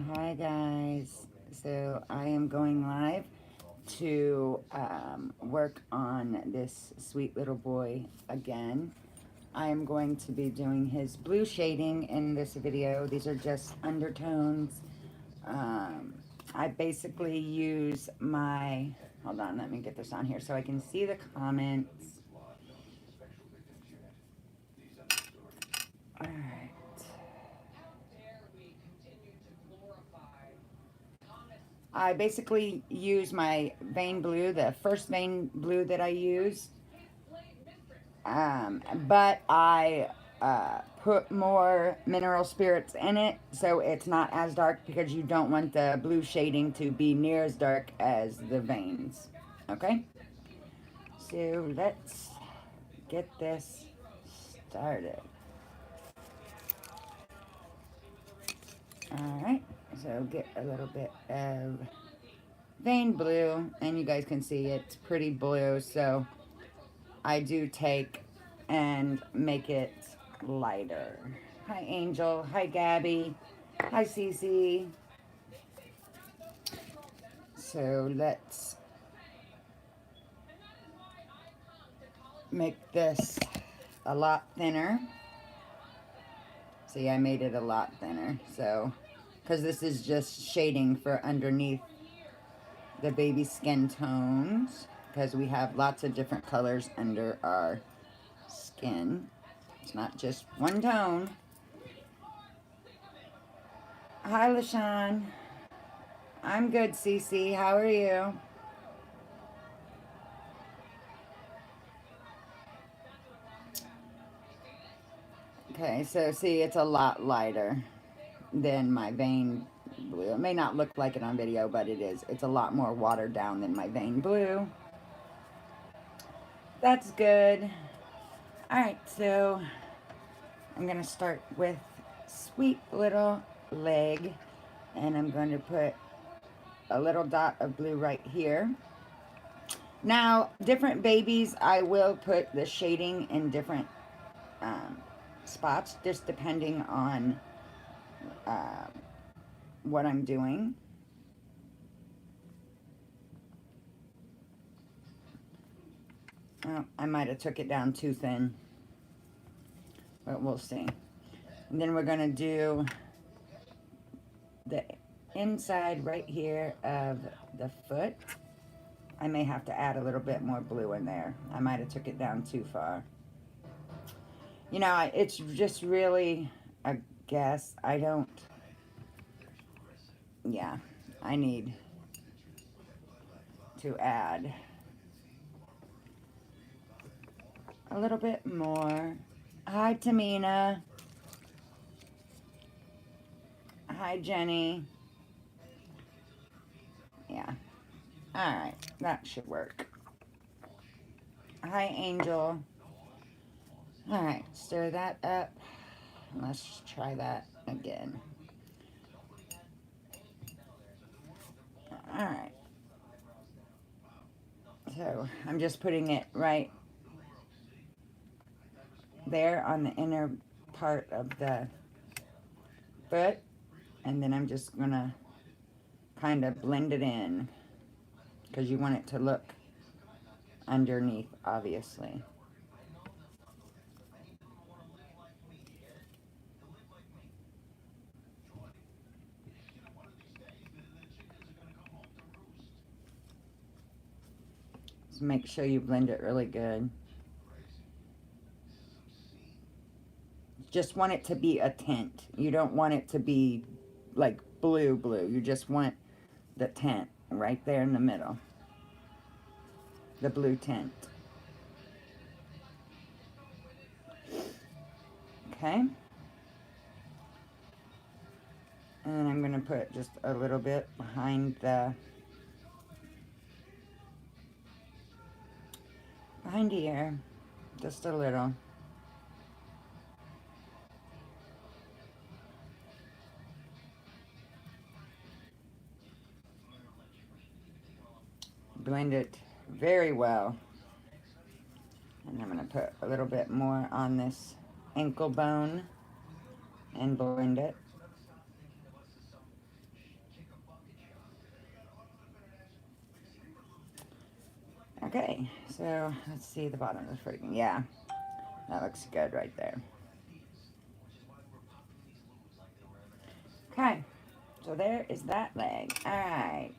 Hi guys. So I am going live to work on this sweet little boy again. I am going to be doing his blue shading in this video. These are just undertones. Um, I basically use my, hold on, let me get this on here so I can see the comments. All right. I basically use my vein blue, the first vein blue that I use, but I put more mineral spirits in it so it's not as dark because you don't want the blue shading to be near as dark as the veins. Okay? So let's get this started. Alright, so get a little bit of vein blue, and you guys can see it's pretty blue, so I do take and make it lighter. Hi Angel, hi Gabby, hi Cece. So let's make this a lot thinner. See, I made it a lot thinner, so, because this is just shading for underneath the baby skin tones, because we have lots of different colors under our skin. It's not just one tone. Hi, LaShawn. I'm good, Cece. How are you? Okay, so see, it's a lot lighter than my vein blue. It may not look like it on video, but it is. It's a lot more watered down than my vein blue. That's good. All right, so I'm gonna start with sweet little leg, and I'm going to put a little dot of blue right here. Now, different babies, I will put the shading in different um, spots, just depending on uh, what I'm doing. Oh, I might have took it down too thin, but we'll see. And then we're gonna do the inside right here of the foot. I may have to add a little bit more blue in there. I might have took it down too far. You know, it's just really a guess. I don't, yeah, I need to add a little bit more. Hi, Tamina. Hi, Jenny. Yeah. All right. That should work. Hi, Angel. All right. Stir that up. Let's try that again. All right. So I'm just putting it right there on the inner part of the foot. And then I'm just going to kind of blend it in because you want it to look underneath, obviously. So make sure you blend it really good. Just want it to be a tint. You don't want it to be like blue blue. You just want the tint right there in the middle. The blue tint. Okay? And then I'm going to put just a little bit behind here. Just a little. Blend it very well. And I'm going to put a little bit more on this ankle bone and blend it. Okay, so let's see the bottom of the freaking, yeah, that looks good right there. Okay, so there is that leg. All right,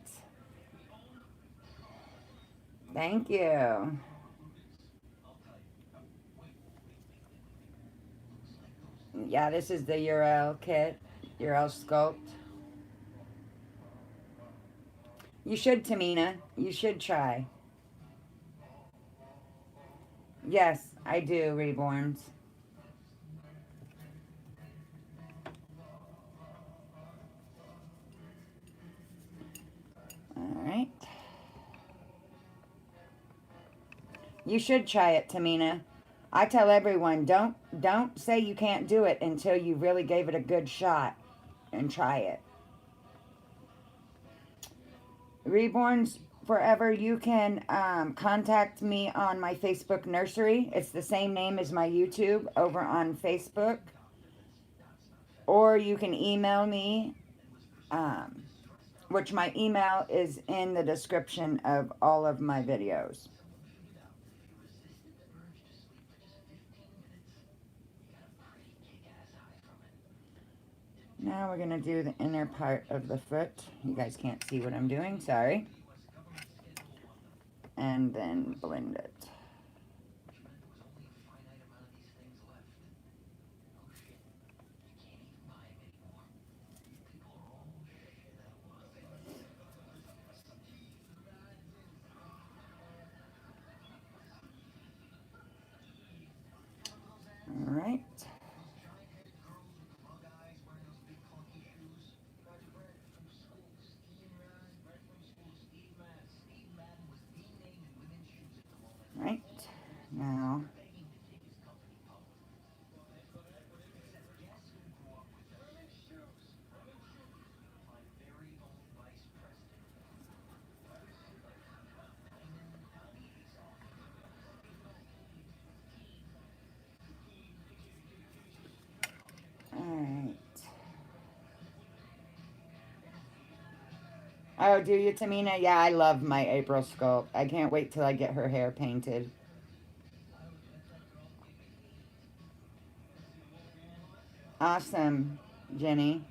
thank you. Yeah, this is the URL kit, URL sculpt. You should, Tamina. You should try. Yes, I do, Reborns. All right. You should try it, Tamina. I tell everyone, don't say you can't do it until you really gave it a good shot and try it. Reborns Forever, you can contact me on my Facebook nursery. It's the same name as my YouTube over on Facebook. Or you can email me, um, which my email is in the description of all of my videos. Now we're going to do the inner part of the foot. You guys can't see what I'm doing, sorry. And then blend it. All right. Right. Now, all right. Oh, do you, Tamina? Yeah, I love my April sculpt. I can't wait till I get her hair painted. Awesome, Jenny.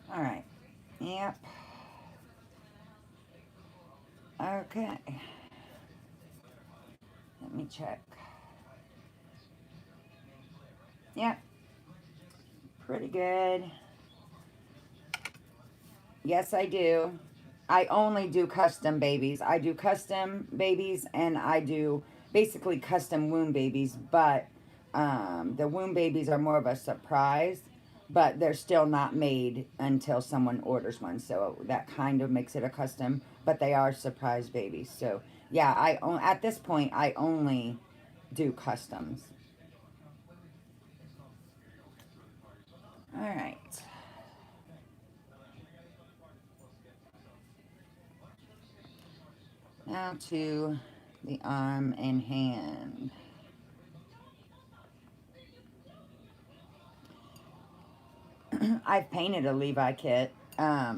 All right. Yep. Okay. Let me check. Yep. Pretty good. Yes, I do. I only do custom babies. I do custom babies and I do basically custom womb babies, but the womb babies are more of a surprise, but they're still not made until someone orders one. So that kind of makes it a custom, but they are surprise babies. So yeah, at this point I only do customs. All right. Now to the arm and hand. I've painted a Levi kit. I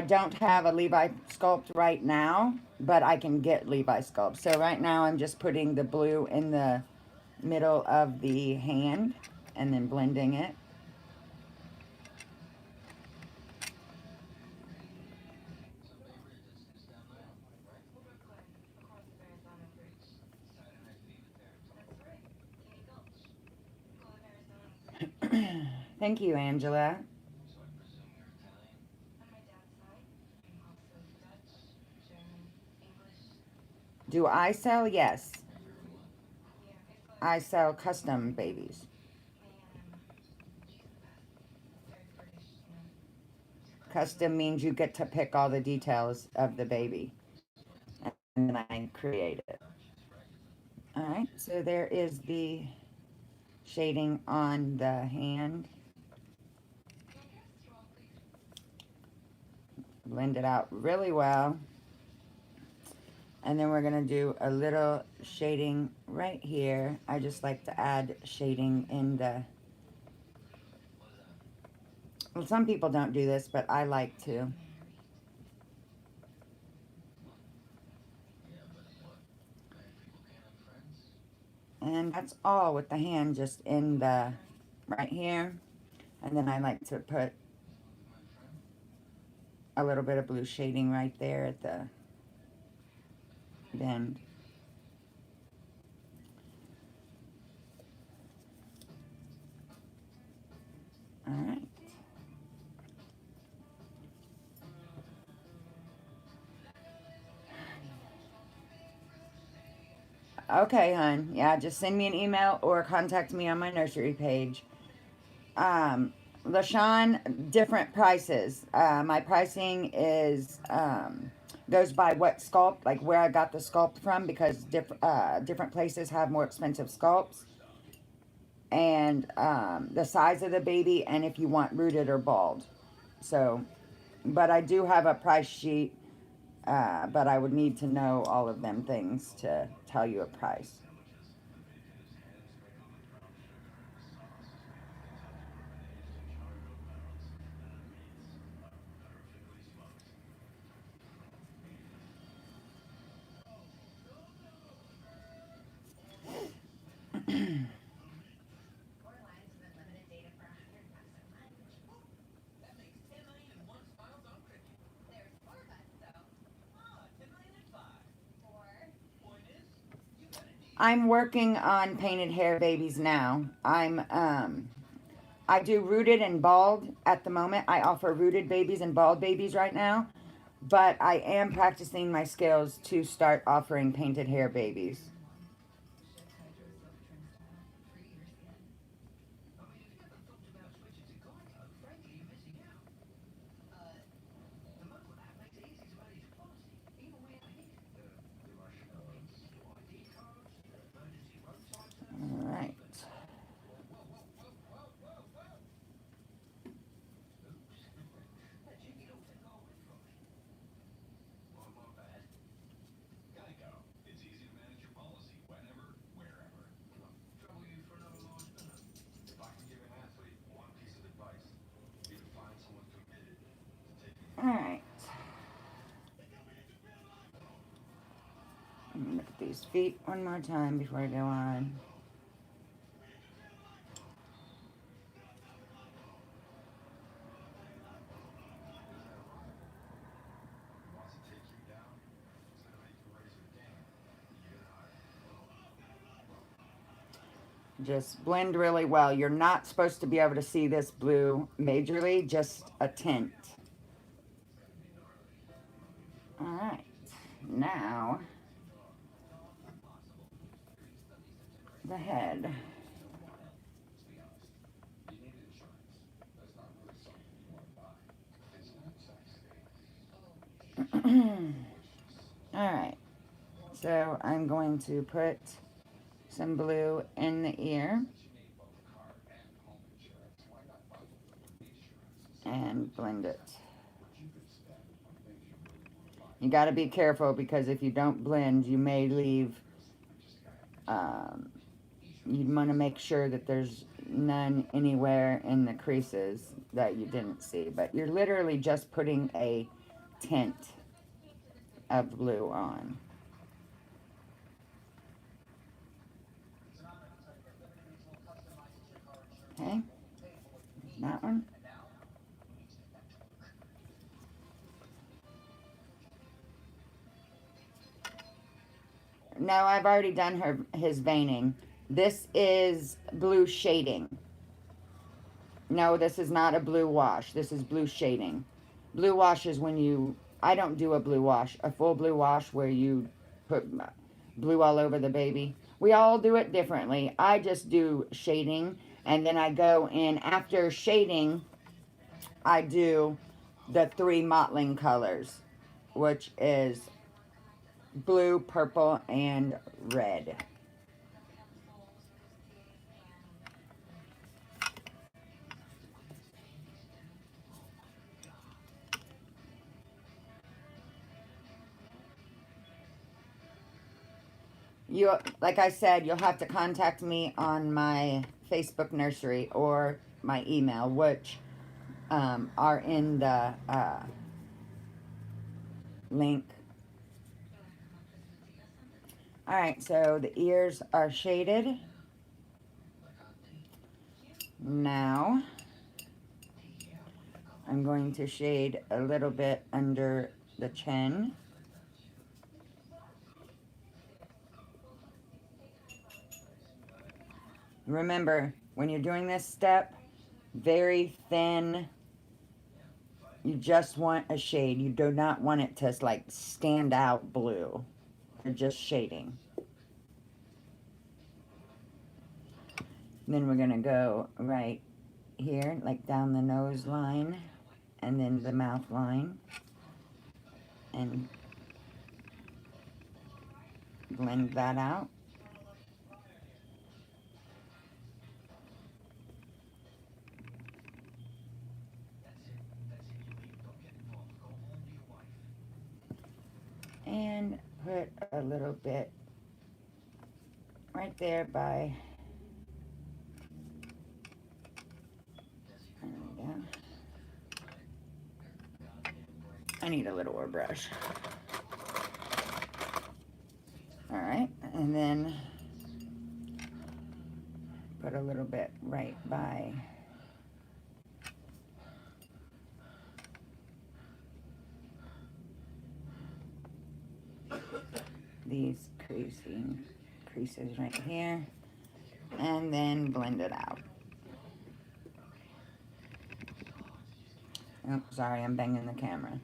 don't have a Levi sculpt right now, but I can get Levi sculpt. So right now I'm just putting the blue in the middle of the hand and then blending it. Thank you, Angela. Do I sell? Yes. I sell custom babies. Custom means you get to pick all the details of the baby. And then I create it. All right, so there is the shading on the hand. Blend it out really well. And then we're going to do a little shading right here. I just like to add shading in the... Well, some people don't do this, but I like to. And that's all with the hand just in the... right here. And then I like to put a little bit of blue shading right there at the bend. All right. Okay, hon. Yeah, just send me an email or contact me on my nursery page. LaShawn, different prices. My pricing is goes by what sculpt, like where I got the sculpt from, because different places have more expensive sculpts, and the size of the baby, and if you want rooted or bald. So, but I do have a price sheet, but I would need to know all of them things to tell you a price. I'm working on painted hair babies now. I do rooted and bald at the moment. I offer rooted babies and bald babies right now, but I am practicing my skills to start offering painted hair babies. All right. All right. I'm gonna look at these feet one more time before I go on. Just blend really well. You're not supposed to be able to see this blue majorly, just a tint. All right. Now, the head. All right. So I'm going to put some blue in the ear and blend it. You got to be careful because if you don't blend, you may leave, you want to make sure that there's none anywhere in the creases that you didn't see. But you're literally just putting a tint of blue on. Okay, that one. No, I've already done his veining. This is blue shading. No, this is not a blue wash. This is blue shading. Blue wash is when you... I don't do a blue wash. A full blue wash where you put blue all over the baby. We all do it differently. I just do shading. And then I go in after shading. I do the 3 mottling colors, which is blue, purple, and red. you, like I said, you'll have to contact me on my Facebook nursery or my email, which are in the link. All right, so the ears are shaded. Now I'm going to shade a little bit under the chin. Remember, when you're doing this step, very thin, you just want a shade. You do not want it to like stand out blue. You're just shading. Then we're gonna go right here, like down the nose line, and then the mouth line, and blend that out. And put a little bit right there by, there we go. I need a littler brush. All right, and then put a little bit right by these creases right here, and then blend it out. Oh, sorry, I'm banging the camera.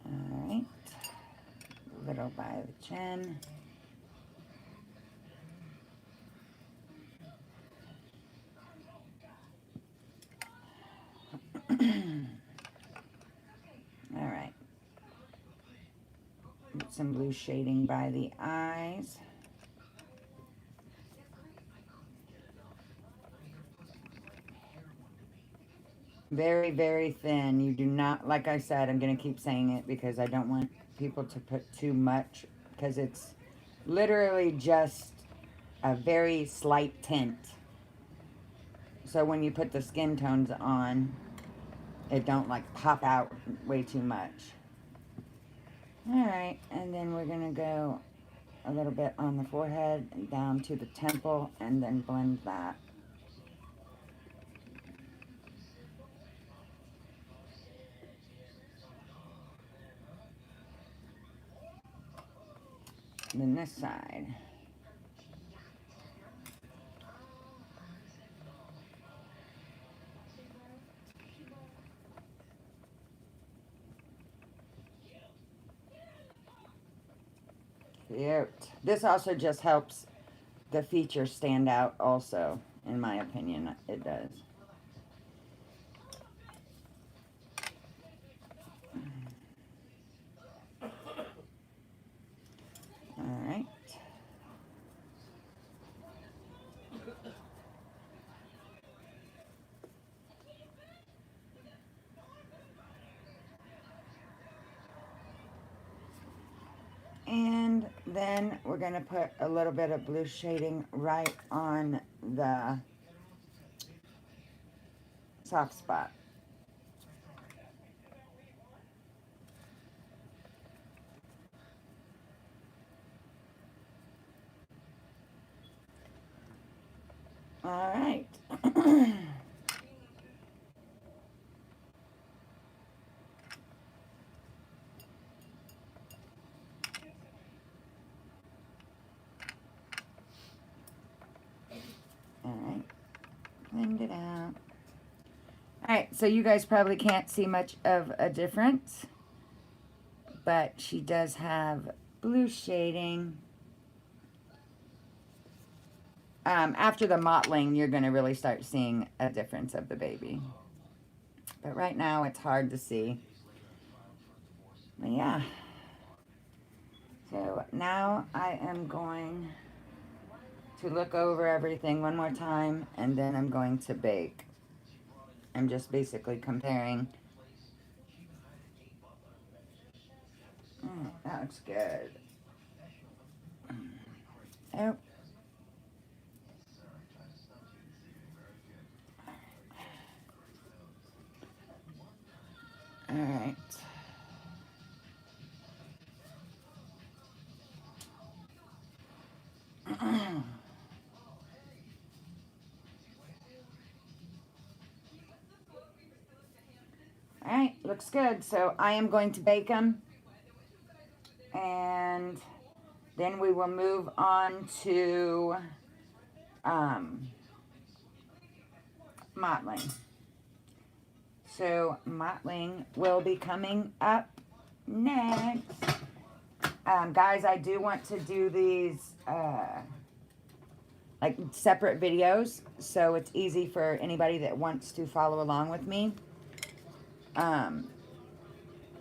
All right, a little by the chin. All right, some blue shading by the eyes. Very, very thin. You do not, like I said, I'm going to keep saying it because I don't want people to put too much, because it's literally just a very slight tint. So when you put the skin tones on, it don't like pop out way too much. All right, and then we're going to go a little bit on the forehead and down to the temple, and then blend that. And then this side. Cute. This also just helps the features stand out also, in my opinion. It does. All right. And then we're going to put a little bit of blue shading right on the soft spot. All right. All right. Blend it out. All right, so you guys probably can't see much of a difference, but she does have blue shading. After the mottling, you're going to really start seeing a difference of the baby. But right now, it's hard to see. But yeah. So now I am going to look over everything one more time, and then I'm going to bake. I'm just basically comparing That looks good. Oh. All right. All right, looks good. So I am going to bake them, and then we will move on to mottling. So mottling will be coming up next. Guys, I do want to do these like separate videos, so it's easy for anybody that wants to follow along with me.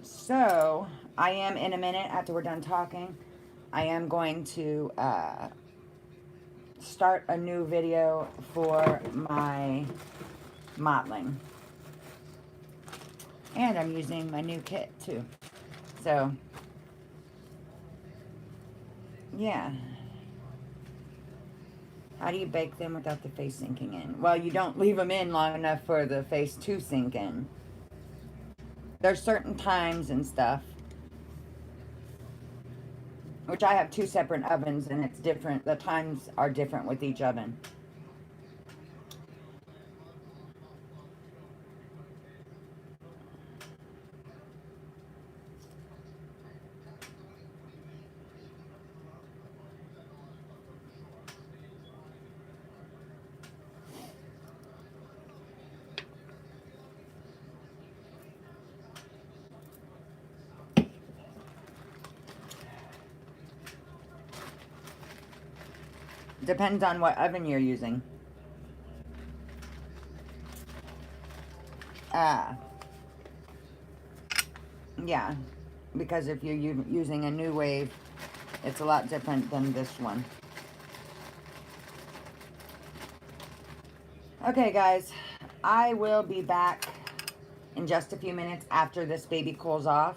So I am, in a minute after we're done talking, I am going to start a new video for my mottling. And I'm using my new kit too. So, yeah. How do you bake them without the face sinking in? Well, you don't leave them in long enough for the face to sink in. There's certain times and stuff, which I have 2 separate ovens, and it's different. The times are different with each oven. Depends on what oven you're using. Yeah, because if you're using a new wave, it's a lot different than this one. Okay, guys, I will be back in just a few minutes after this baby cools off,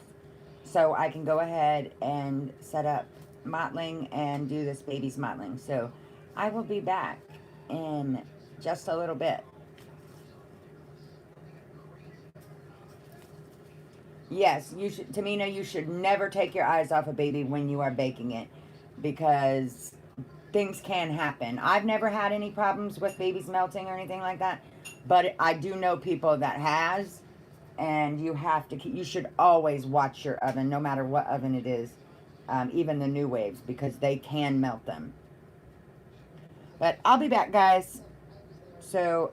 so I can go ahead and set up mottling and do this baby's mottling. So I will be back in just a little bit. Yes, you should, Tamina, you should never take your eyes off a baby when you are baking it, because things can happen. I've never had any problems with babies melting or anything like that, but I do know people that has, and you have to keep, you should always watch your oven, no matter what oven it is, even the new waves, because they can melt them. But I'll be back, guys. So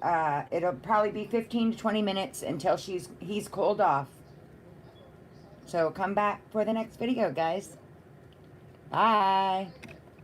it'll probably be 15 to 20 minutes until he's cooled off. So come back for the next video, guys. Bye.